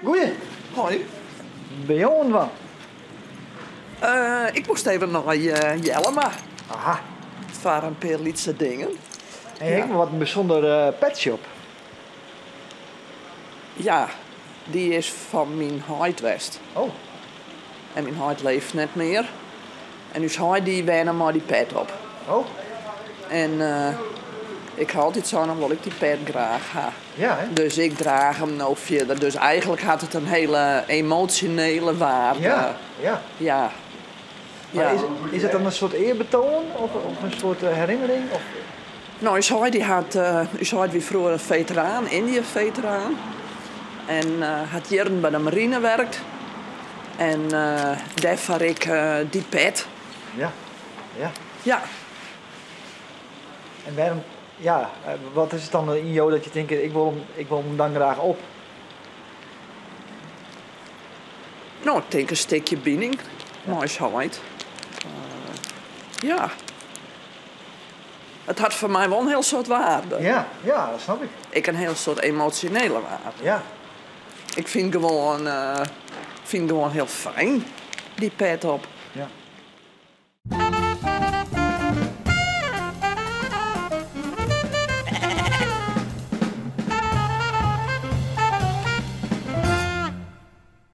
Goeie. Hoi. Ben je on van? Ik moest even naar Jellema. Aha. Voor een paar lietse dingen. En ik wat een bijzonder petshop. Ja, die is van mijn huid west. Oh. En mijn huid leeft net meer. En dus hij die wennen maar die pet op. Oh. En ik had altijd zo'n omdat ik die pet graag ha. Ja, hè? Dus ik draag hem nou verder. Dus eigenlijk had het een hele emotionele waarde. Ja. Ja. Ja. Maar Ja. is het dan een soort eerbetoon of een soort herinnering? Of? Nou, Isaai wie vroeger een veteraan, Indië-veteraan. En had jaren bij de marine werkt. En daar var ik die pet. Ja. Ja. Ja. En waarom, ja, wat is het dan in jou dat je denkt, ik wil hem dan graag op? Nou, ik denk een stukje binding. Mooi Isaai. Ja. Het had voor mij wel een heel soort waarde. Ja, ja, dat snap ik. Ik een heel soort emotionele waarde. Ja. Ik vind gewoon heel fijn, die pet op. Ja.